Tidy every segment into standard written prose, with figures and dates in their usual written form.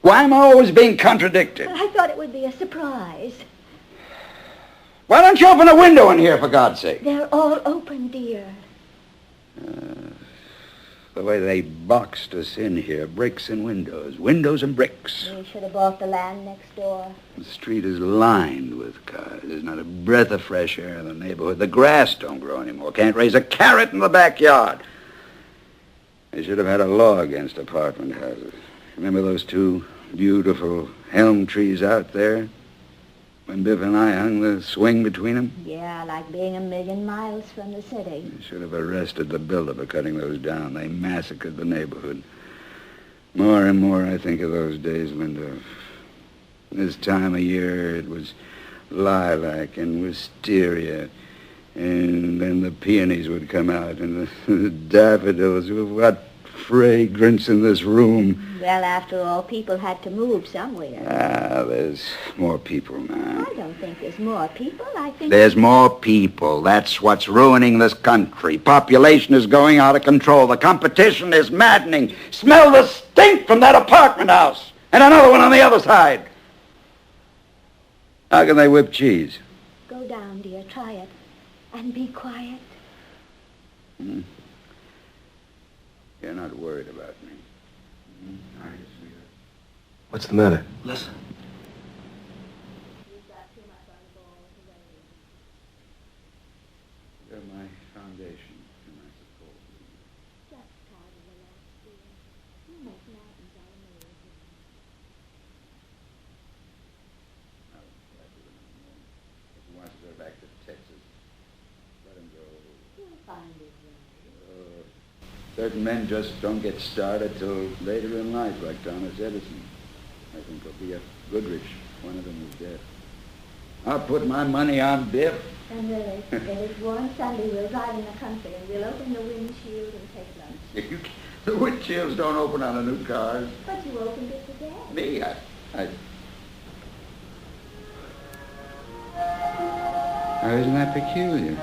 Why am I always being contradicted? I thought it would be a surprise. Why don't you open a window in here, for God's sake? They're all open, dear. The way they boxed us in here, bricks and windows, windows and bricks. We should have bought the land next door. The street is lined with cars. There's not a breath of fresh air in the neighborhood. The grass don't grow anymore. Can't raise a carrot in the backyard. They should have had a law against apartment houses. Remember those two beautiful elm trees out there? When Biff and I hung the swing between them? Yeah, like being a million miles from the city. They should have arrested the builder for cutting those down. They massacred the neighborhood. More and more I think of those days, Linda. This time of year it was lilac and wisteria. And then the peonies would come out and the daffodils. What fragrance in this room. Well, after all, people had to move somewhere. There's more people now. I don't think there's more people. I think... There's more people. That's what's ruining this country. Population is going out of control. The competition is maddening. Smell the stink from that apartment house. And another one on the other side. How can they whip cheese? Go down, dear. Try it. And be quiet. You're not worried about me. All right, sweetheart. What's the matter? Listen. You've got too much on the ball today. You're my foundation, and I suppose. Just try to relax, dear. You make mountains out of molehill. I'll try to remember. If he wants to go back to Texas, let him go. You'll find it right. Certain men just don't get started till later in life, like Thomas Edison. I think it'll be a Goodrich. One of them is dead. I'll put my money on Biff. And really, if it's warm Sunday, we'll drive in the country and we'll open the windshield and take lunch. The windshields don't open on a new car. But you opened it today. Me, I... Now, isn't that peculiar?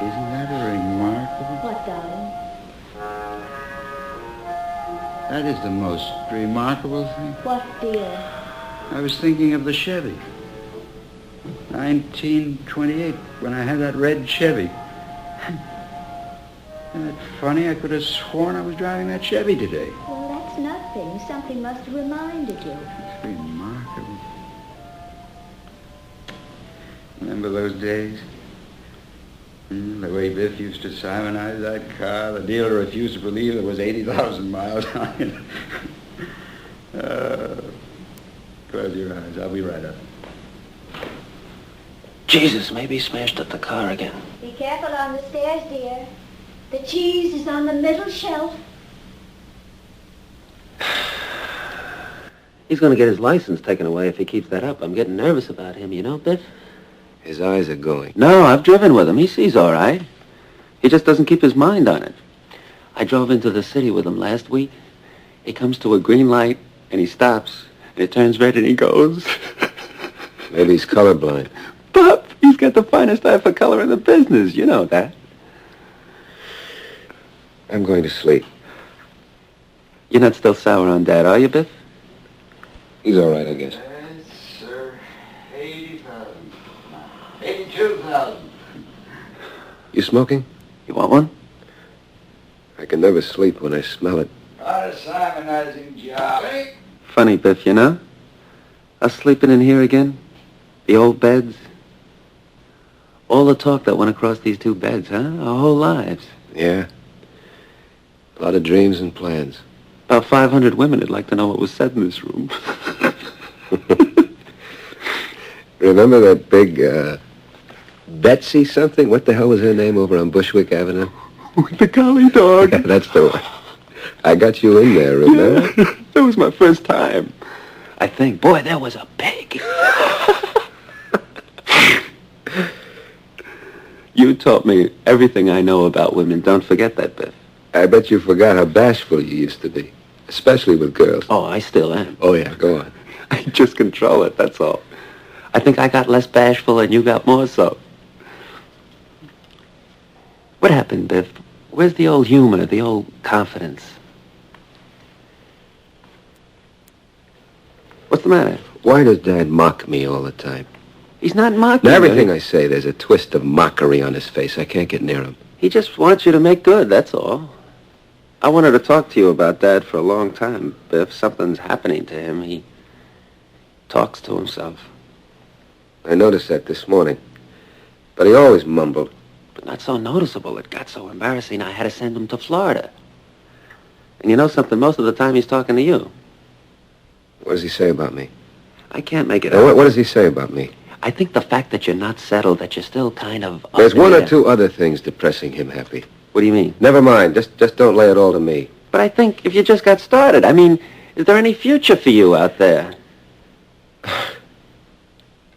Isn't that remarkable? What, darling? That is the most remarkable thing. What, dear? I was thinking of the Chevy. 1928, when I had that red Chevy. Isn't that funny? I could have sworn I was driving that Chevy today. Well, that's nothing. Something must have reminded you. It's remarkable. Remember those days? The way Biff used to simonize that car, the dealer refused to believe there was 80,000 miles on it. Close your eyes. I'll be right up. Jesus, maybe he smashed up the car again. Be careful on the stairs, dear. The cheese is on the middle shelf. He's going to get his license taken away if he keeps that up. I'm getting nervous about him, you know, Biff? His eyes are going. No, I've driven with him. He sees all right. He just doesn't keep his mind on it. I drove into the city with him last week. He comes to a green light, and he stops, and it turns red, and he goes. Maybe he's colorblind. Pop, he's got the finest eye for color in the business. You know that. I'm going to sleep. You're not still sour on Dad, are you, Biff? He's all right, I guess. Yes, sir. 80,000. 82,000. You smoking? You want one? I can never sleep when I smell it. Not a simonizing job, eh? Funny, Biff, you know? Us sleeping in here again? The old beds? All the talk that went across these two beds, huh? Our whole lives. Yeah. A lot of dreams and plans. About 500 women would like to know what was said in this room. Remember that big, Betsy something? What the hell was her name over on Bushwick Avenue? With the collie dog. Yeah, that's the one. I got you in there, remember? Yeah, that was my first time. I think, boy, there was a pig. You taught me everything I know about women. Don't forget that, Biff. I bet you forgot how bashful you used to be, especially with girls. Oh, I still am. Oh, yeah, go on. I just control it, that's all. I think I got less bashful and you got more so. What happened, Biff? Where's the old humor, the old confidence? the matter? Why does Dad mock me all the time? He's not mocking Now, you. everything I say, there's a twist of mockery on his face. I can't get near him. He just wants you to make good, that's all. I wanted to talk to you about Dad for a long time. But if something's happening to him, he talks to himself. I noticed that this morning. But he always mumbled. But not so noticeable. It got so embarrassing I had to send him to Florida. And you know something? Most of the time he's talking to you. What does he say about me? I can't make it Now, out. what does he say about me? I think the fact that you're not settled, that you're still kind of... up There's in one the or air. two other things depressing him, Happy. What do you mean? Never mind. Just don't lay it all to me. But I think if you just got started, I mean, is there any future for you out there?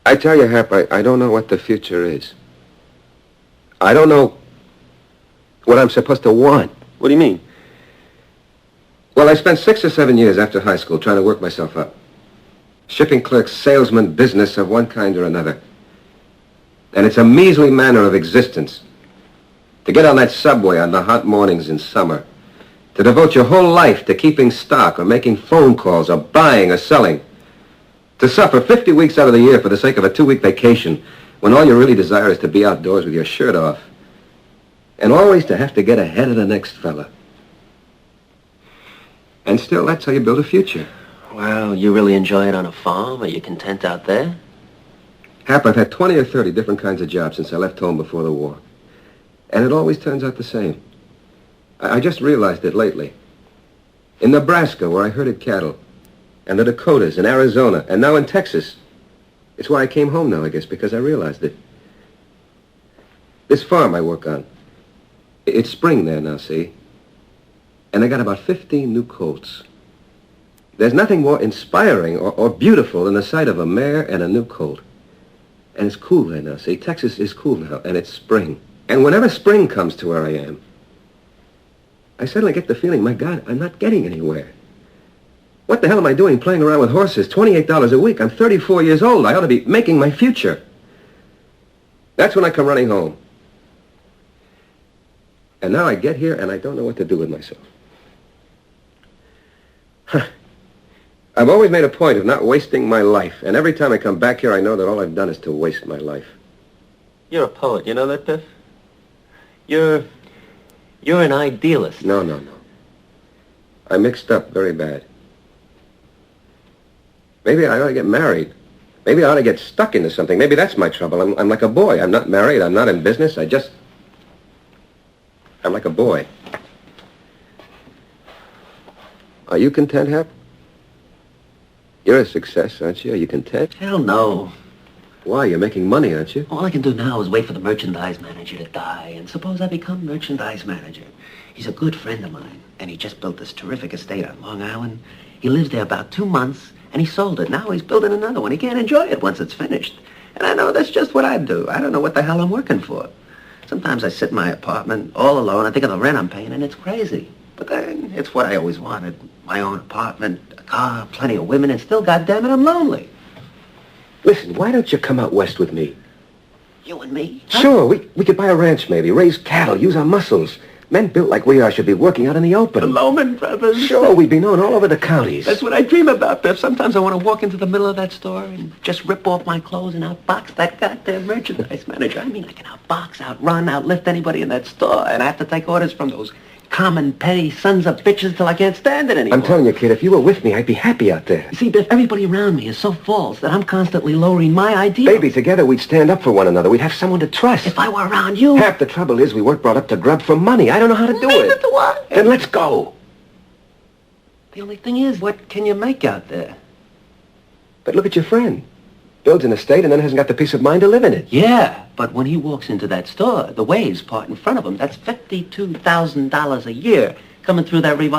I tell you, Hap, I don't know what the future is. I don't know what I'm supposed to want. What do you mean? Well, I spent 6 or 7 years after high school trying to work myself up. Shipping clerk, salesman, business of one kind or another. And it's a measly manner of existence. To get on that subway on the hot mornings in summer. To devote your whole life to keeping stock or making phone calls or buying or selling. To suffer 50 weeks out of the year for the sake of a 2-week vacation when all you really desire is to be outdoors with your shirt off. And always to have to get ahead of the next fella. And still, that's how you build a future. Well, you really enjoy it on a farm? Are you content out there? Hap, I've had 20 or 30 different kinds of jobs since I left home before the war. And it always turns out the same. I just realized it lately. In Nebraska, where I herded cattle, and the Dakotas, in Arizona, and now in Texas. It's why I came home now, I guess, because I realized it. This farm I work on, it's spring there now, see? And I got about 15 new colts. There's nothing more inspiring or beautiful than the sight of a mare and a new colt. And it's cool there now, see? Texas is cool now, and it's spring. And whenever spring comes to where I am, I suddenly get the feeling, my God, I'm not getting anywhere. What the hell am I doing playing around with horses? $28 a week. I'm 34 years old. I ought to be making my future. That's when I come running home. And now I get here and I don't know what to do with myself. I've always made a point of not wasting my life. And every time I come back here, I know that all I've done is to waste my life. You're a poet, you know that, Biff? You're an idealist. No. I mixed up very bad. Maybe I ought to get married. Maybe I ought to get stuck into something. Maybe that's my trouble. I'm like a boy. I'm not married. I'm not in business. I'm like a boy. Are you content, Hap? You're a success, aren't you? Are you content? Hell no. Why? You're making money, aren't you? All I can do now is wait for the merchandise manager to die, and suppose I become merchandise manager. He's a good friend of mine, and he just built this terrific estate on Long Island. He lives there about 2 months, and he sold it. Now he's building another one. He can't enjoy it once it's finished. And I know that's just what I'd do. I don't know what the hell I'm working for. Sometimes I sit in my apartment all alone. I think of the rent I'm paying, and it's crazy. But then it's what I always wanted. My own apartment, a car, plenty of women, and still, goddammit, I'm lonely. Listen, why don't you come out west with me? You and me? Huh? Sure, we could buy a ranch maybe, raise cattle, use our muscles. Men built like we are should be working out in the open. The Loman brothers. Sure, we'd be known all over the counties. That's what I dream about, Biff. Sometimes I want to walk into the middle of that store and just rip off my clothes and outbox that goddamn merchandise manager. I mean, I can outbox, outrun, outlift anybody in that store, and I have to take orders from those common, petty sons of bitches till I can't stand it anymore. I'm telling you, kid, if you were with me, I'd be happy out there. You see, Biff, everybody around me is so false that I'm constantly lowering my ideals. Baby, together we'd stand up for one another. We'd have someone to trust. If I were around you... Half the trouble is we weren't brought up to grub for money. I don't know how to do Neither it. do I. Then let's go. The only thing is, what can you make out there? But look at your friend. Builds an estate and then hasn't got the peace of mind to live in it. Yeah, but when he walks into that store, the waves part in front of him, that's $52,000 a year coming through that revolving